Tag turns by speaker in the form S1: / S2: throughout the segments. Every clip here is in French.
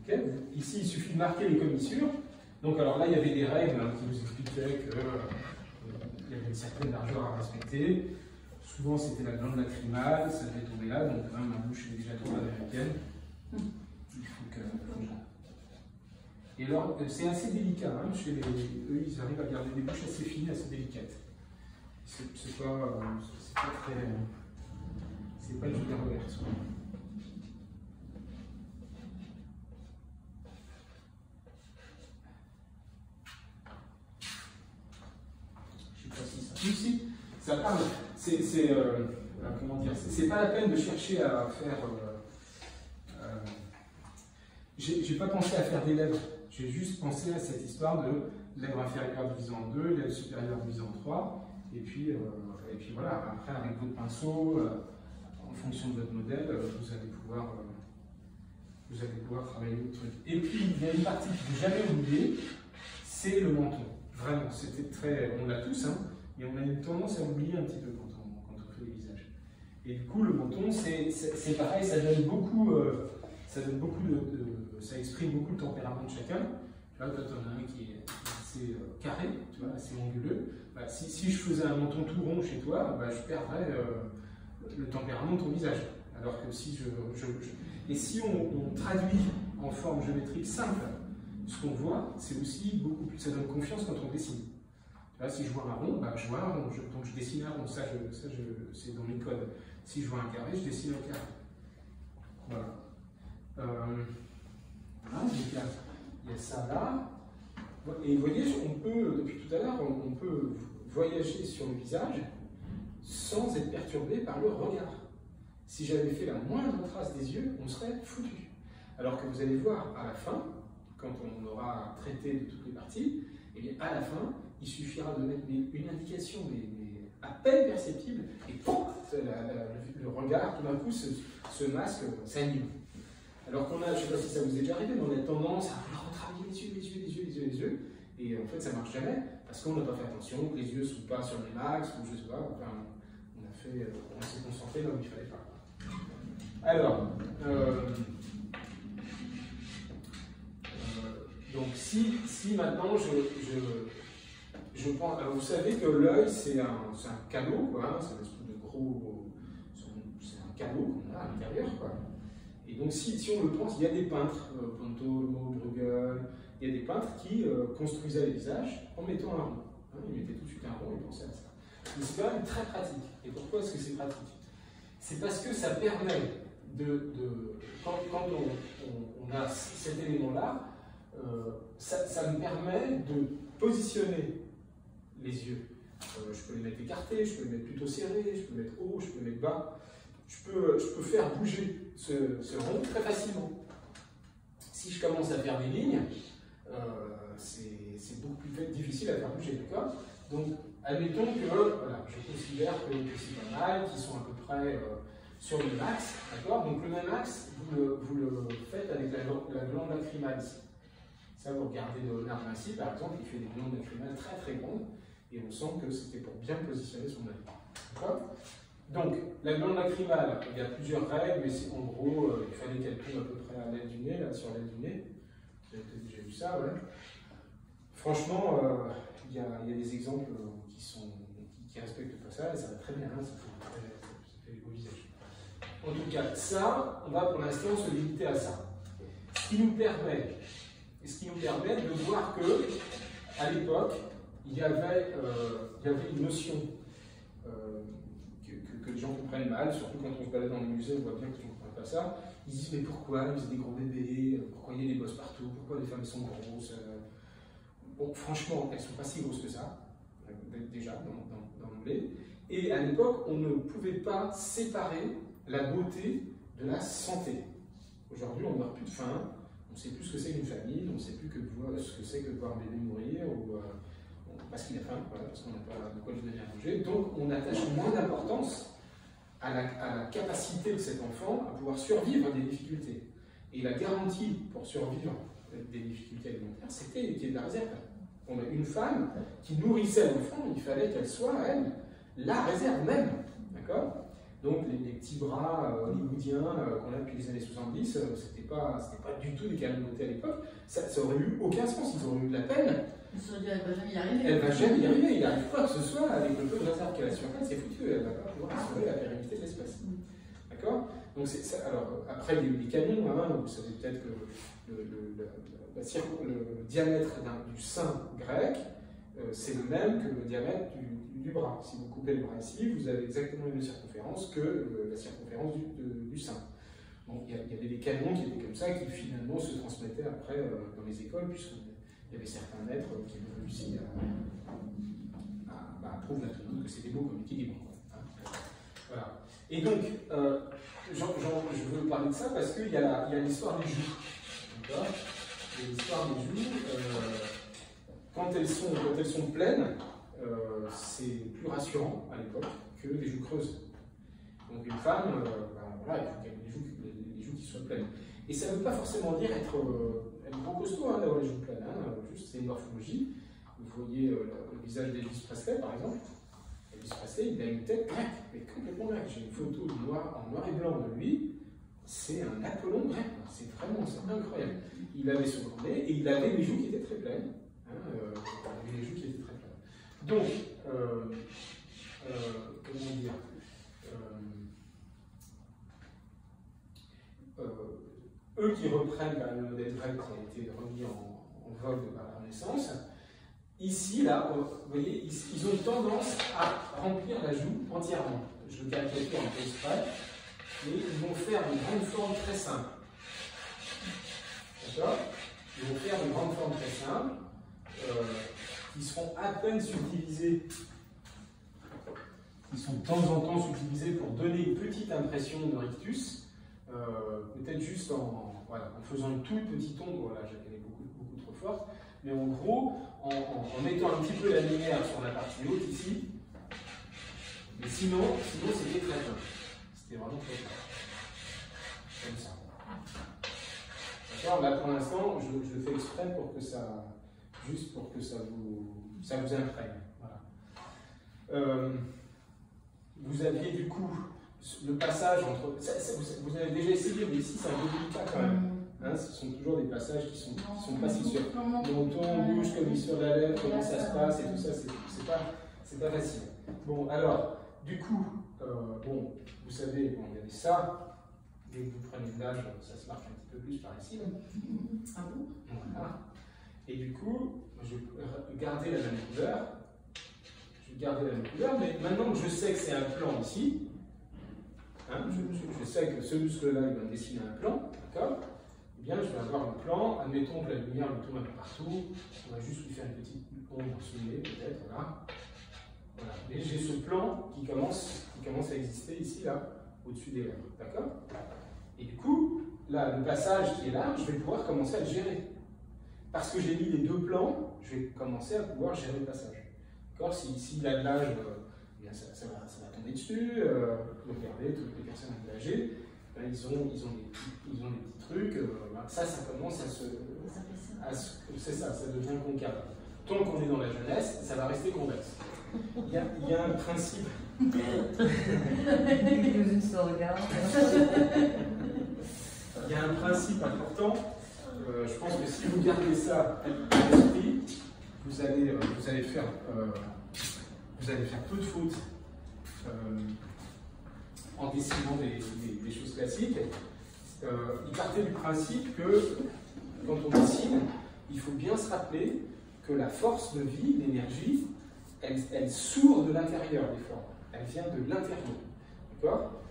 S1: Okay, ici, il suffit de marquer les commissures. Donc, alors là, il y avait des règles qui nous expliquaient qu'il y avait une certaine largeur à respecter. Souvent, c'était la glande lacrymale, ça devait tomber là, donc quand même, ma bouche est déjà trop américaine. Il faut que. Et alors, c'est assez délicat, hein, chez eux, ils arrivent à garder des bouches assez fines, assez délicates. C'est pas très. C'est pas une Julia Roberts. Ici, ça parle, comment dire, c'est pas la peine de chercher à faire. J'ai pas pensé à faire des lèvres, j'ai juste pensé à cette histoire de lèvre inférieure divisée en 2, lèvre supérieure divisée en 3, et puis voilà, après avec votre pinceau, en fonction de votre modèle, vous allez pouvoir travailler le truc. Et puis il y a une partie que je n'ai jamais oubliée, c'est le menton. Vraiment, c'était très. On l'a tous, hein. Mais on a une tendance à oublier un petit peu quand on fait les visages. Et du coup, le menton, c'est pareil, ça donne beaucoup, ça exprime beaucoup le tempérament de chacun. Tu vois, toi, tu en as un qui est assez carré, tu vois, assez anguleux. Bah, si je faisais un menton tout rond chez toi, bah, je perdrais le tempérament de ton visage. Alors que si Et si on traduit en forme géométrique simple, ce qu'on voit, c'est aussi beaucoup plus, ça donne confiance quand on dessine. Là, si je vois un rond, bah, je vois un rond, donc je dessine un rond, ça c'est dans mes codes. Si je vois un carré, je dessine un carré. Voilà. Voilà, donc il y a ça là. Et vous voyez, depuis tout à l'heure, on peut voyager sur le visage sans être perturbé par le regard. Si j'avais fait la moindre trace des yeux, on serait foutu. Alors que vous allez voir à la fin, quand on aura traité de toutes les parties, et bien à la fin, il suffira de mettre une indication mais à peine perceptible, et pouf, le regard, tout d'un coup, ce masque s'anime. Alors qu'on a, je ne sais pas si ça vous est déjà arrivé, mais on a tendance à vouloir retravailler les yeux, et en fait ça ne marche jamais, parce qu'on n'a pas fait attention, que les yeux ne sont pas sur les max, ou je ne sais pas, enfin, on s'est concentré là où il ne fallait pas. Alors, donc si maintenant je pense, alors vous savez que l'œil c'est un canot, quoi, c'est un espèce de gros, c'est un canot qu'on a à l'intérieur, quoi. Et donc si on le pense, il y a des peintres, Pantolmo, Bruegel, il y a des peintres qui construisaient les visages en mettant un rond. Hein, ils mettaient tout de suite un rond et pensaient à ça. Mais c'est quand même très pratique. Et pourquoi est-ce que c'est pratique? C'est parce que ça permet quand on a cet élément-là, ça me permet de positionner les yeux. Je peux les mettre écartés, je peux les mettre plutôt serrés, je peux les mettre haut, je peux les mettre bas. Je peux faire bouger ce rond très facilement. Si je commence à faire des lignes, c'est beaucoup plus difficile à faire bouger, d'accord? Donc, admettons que voilà, je considère que c'est pas mal, qu'ils sont à peu près sur le max, d'accord? Donc le même axe, vous le faites avec la glande lacrymale ici. Ça, vous regardez Léonard Vinci, par exemple, il fait des glandes lacrymales très très grandes, et on sent que c'était pour bien positionner son œil. D'accord? Donc, la glande lacrymale, il y a plusieurs règles, mais en gros, il fallait qu'elle tombe à peu près à l'aile du nez, là, sur l'aile du nez. Vous avez peut-être déjà vu ça, ouais. Franchement, il y a des exemples qui respectent pas ça, et ça va très bien, hein, ça fait des beaux visages. En tout cas, ça, on va pour l'instant se limiter à ça. Ce qui nous permet de voir que, à l'époque, il y avait une notion que les gens comprennent mal, surtout quand on se balade dans les musées, on voit bien que les gens ne comprennent pas ça. Ils disent mais pourquoi ils ont des gros bébés, pourquoi il y a des bosses partout, pourquoi les femmes sont grosses. Bon, franchement, elles ne sont pas si grosses que ça, déjà, dans l'anglais. Et à l'époque, on ne pouvait pas séparer la beauté de la santé. Aujourd'hui, on ne meurt plus de faim, on ne sait plus ce que c'est qu'une famille, on ne sait plus ce que c'est que de voir un bébé mourir, ou, parce qu'il a faim, voilà, parce qu'on n'a pas de quoi lui donner à manger. Donc, on attache moins d'importance à la capacité de cet enfant à pouvoir survivre à des difficultés. Et la garantie pour survivre des difficultés alimentaires, c'était qu'il y ait de la réserve. On a une femme qui nourrissait l'enfant, il fallait qu'elle soit, elle, la réserve même. D'accord? Donc les petits bras hollywoodiens qu'on a depuis les années 70, c'était pas du tout des canons de beauté à l'époque. Ça aurait eu aucun sens, ils auraient eu de la peine.
S2: Ils se sont dit, elle va jamais y arriver.
S1: Elle va jamais y arriver, il n'arrive pas que ce soit avec le peu de réserve qu'elle a sur elle, c'est foutu, elle ne va pas pouvoir assurer la pérennité de l'espèce. D'accord? Donc alors, après les canons, hein, vous savez peut-être que le diamètre du sein grec, c'est le même que le diamètre du bras. Si vous coupez le bras ici, vous avez exactement la même circonférence que la circonférence du sein. Bon, il y avait des canons qui étaient comme ça, qui finalement se transmettaient après dans les écoles, puisqu'il y avait certains maîtres qui avaient réussi à prouver à tout le monde que c'était beau comme équilibre. Hein. Voilà. Et donc, je veux parler de ça parce qu'il y a l'histoire des joues. D'accord ? L'histoire des joues, quand elles sont pleines, c'est plus rassurant à l'époque que les joues creuses. Donc une femme, voilà, il faut qu'elle ait les joues qui soient pleines. Et ça ne veut pas forcément dire être gros costaud d'avoir les joues pleines, hein, juste c'est une morphologie. Vous voyez le visage d'Elvis Presley par exemple. Elvis Presley, il a une tête grecque, mais complètement grecque. J'ai une photo en noir et blanc de lui, c'est un Apollon grec, c'est incroyable. Il avait son nez et il avait les joues qui étaient très pleines. Hein, il avait les joues qui étaient très pleines. Donc, comment dire, eux qui reprennent le modèle grec qui a été remis en vogue par la Renaissance, ici, là, vous voyez, ils ont tendance à remplir la joue entièrement. Je le caricature un peu exprès, mais ils vont faire de grandes formes très simples. D'accord? Ils vont faire de grandes formes très simples, qui seront à peine subdivisées, qui sont de temps en temps subdivisées pour donner une petite impression de rictus, peut-être juste en faisant une toute petite ombre, voilà, elle est beaucoup trop forte, mais en gros, en mettant un petit peu la lumière sur la partie haute ici, mais sinon c'était très fin. C'était vraiment très fin. Comme ça. D'accord? Là pour l'instant, je le fais exprès pour que ça, juste pour que ça vous imprègne. Voilà. Vous aviez du coup le passage entre. Vous avez déjà essayé, mais ici c'est un peu délicat quand même. Hein, ce sont toujours des passages qui sont pas si sûrs. Menton, bouche, comme sur la lèvre, comment ça se passe et tout ça, c'est pas facile. Bon, alors, du coup, vous savez, il y avait ça. Dès que vous prenez de l'âge, ça se marque un petit peu plus par ici.
S2: Ah bon?
S1: Voilà. Et du coup, je vais garder la même couleur. Mais maintenant que je sais que c'est un plan ici, hein, je sais que ce muscle-là, il va me dessiner un plan, d'accord? Eh bien, je vais avoir le plan, admettons que la lumière me tombe un peu partout, on va juste lui faire une petite ombre sous le nez, peut-être, voilà. Et j'ai ce plan qui commence à exister ici, là, au-dessus des lèvres, d'accord? Et du coup, là, le passage qui est là, je vais pouvoir commencer à le gérer. Parce que j'ai mis les deux plans, je vais commencer à pouvoir gérer le passage. D'accord? S'il a de l'âge, ça va tomber dessus. Regardez, toutes les personnes un peu âgées, ils ont des petits trucs. Ça commence à se. C'est ça devient concave. Tant qu'on est dans la jeunesse, ça va rester convexe. Il y a un principe. Il y a un principe important. Je pense que si vous gardez ça à l'esprit, vous allez faire peu de fautes en dessinant des choses classiques. Il partait du principe que quand on dessine, il faut bien se rappeler que la force de vie, l'énergie, elle sourd de l'intérieur des formes. Elle vient de l'intérieur. D'accord?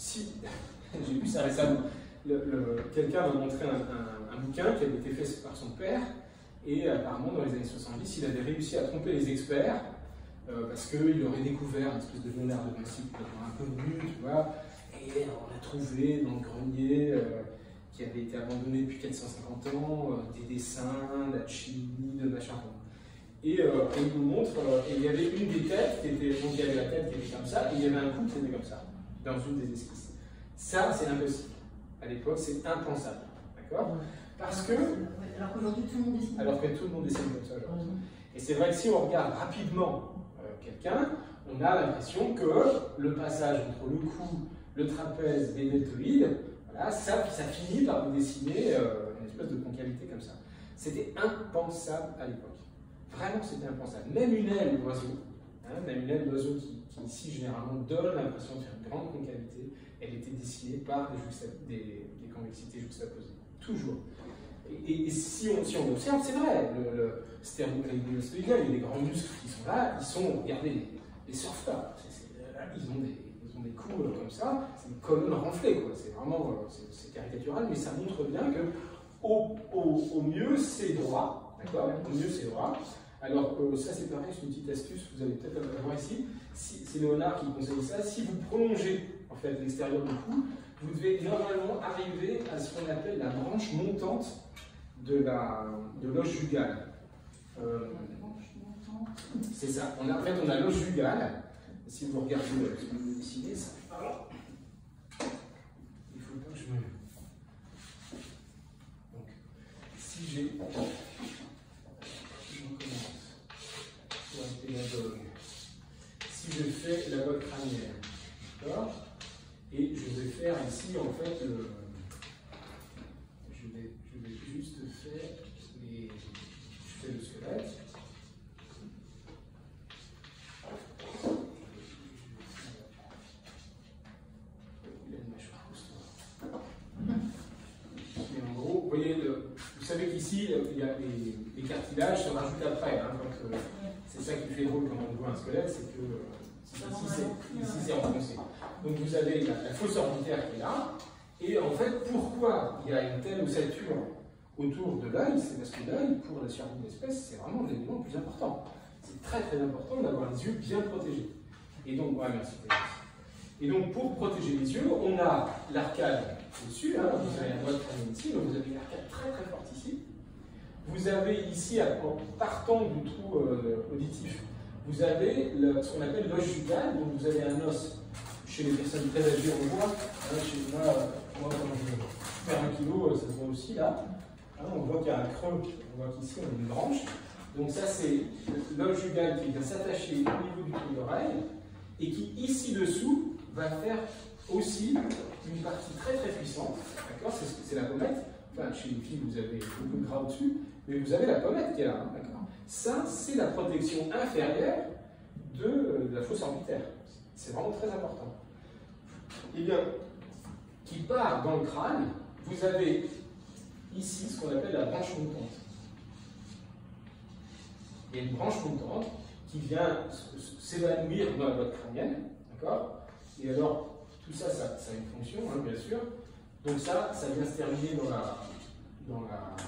S1: J'ai vu ça récemment. Quelqu'un m'a montré un bouquin qui avait été fait par son père, et apparemment dans les années 70, il avait réussi à tromper les experts parce qu'il aurait découvert une espèce de Léonard de Vinci un peu nu, tu vois, et on a trouvé dans le grenier qui avait été abandonné depuis 450 ans des dessins, d'alchimie, de machin. Et il nous montre, et il y avait une des têtes qui était, donc il y avait la tête qui était comme ça, et il y avait un cou qui était comme ça, dans une des esquisses. Ça, c'est impossible. À l'époque, c'est impensable. D'accord? Parce que.
S2: Alors qu'aujourd'hui, tout le monde dessine.
S1: Alors que tout le monde dessine comme ça aujourd'hui. Et c'est vrai que si on regarde rapidement quelqu'un, on a l'impression que le passage entre le cou, le trapèze et le deltoïde, voilà, ça finit par vous dessiner une espèce de concavité comme ça. C'était impensable à l'époque. Vraiment, c'était impensable. Même une aile d'oiseau, même une aile d'oiseau qui ici généralement donne l'impression de faire une grande concavité, elle était dessinée par des convexités juxtaposées. Toujours. Et si on observe, c'est vrai, le stéréostoïdien, il y a des grands muscles qui sont là, regardez, les surfeurs, ils ont des coups comme ça, c'est des colonnes renflées, quoi. C'est vraiment, c'est caricatural, mais ça montre bien que au mieux c'est droit, d'accord. Au mieux c'est droit. Alors ça c'est pareil, c'est une petite astuce, vous allez peut-être la voir ici. C'est Léonard qui conseille ça. Si vous prolongez en fait l'extérieur du cou, vous devez normalement arriver à ce qu'on appelle la branche montante de l'os jugal. C'est ça. En fait, on a l'os jugal. Si vous regardez, si vous dessinez ça. Alors, il faut pas que je me. Donc, si j'ai. Je recommence. Pour un pédagogue. Si je fais la botte crânienne, d'accord, et je vais faire ici en fait je vais juste faire je fais le squelette. Il a une mâchoire costaud. Et en gros, vous voyez, vous savez qu'ici il y a les cartilages se rajoutent après. Hein, c'est ça qui fait drôle quand on voit un squelette, c'est que ici c'est enfoncé. Donc vous avez la fosse orbitaire qui est là, et en fait pourquoi il y a une telle ossature autour de l'œil, c'est parce que l'œil, pour la survie de l'espèce, c'est vraiment l'élément le plus important. C'est très très important d'avoir les yeux bien protégés. Et donc, ouais, merci. Et donc pour protéger les yeux, on a l'arcade au-dessus, hein, vous avez un doigt de crâne ici, donc vous avez une arcade très très forte ici. Vous avez ici, en partant du trou auditif, vous avez ce qu'on appelle l'os jugal, donc vous avez un os, chez les personnes très âgées, on voit, hein, chez moi quand je perds 1 kilo, ça se voit aussi là, hein, on voit qu'il y a un creux, on voit qu'ici on a une branche, donc ça c'est l'os jugal qui vient s'attacher au niveau du trou d'oreille, et qui ici dessous va faire aussi une partie très très puissante, d'accord, c'est la pommette. Enfin, chez les filles, vous avez beaucoup de gras au-dessus, mais vous avez la pommette qui est là, hein, d'accord. Ça, c'est la protection inférieure de la fosse orbitaire. C'est vraiment très important. Eh bien, qui part dans le crâne, vous avez ici ce qu'on appelle la branche montante. Il y a une branche montante qui vient s'évanouir dans la boîte crânienne, d'accord. Et alors, tout ça, ça a une fonction, hein, bien sûr. Donc ça vient se terminer sur la mâchoire.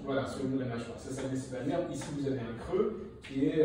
S1: Voilà, sur le bout de la mâchoire. Ça vient s'évanouir. Ici, vous avez un creux qui est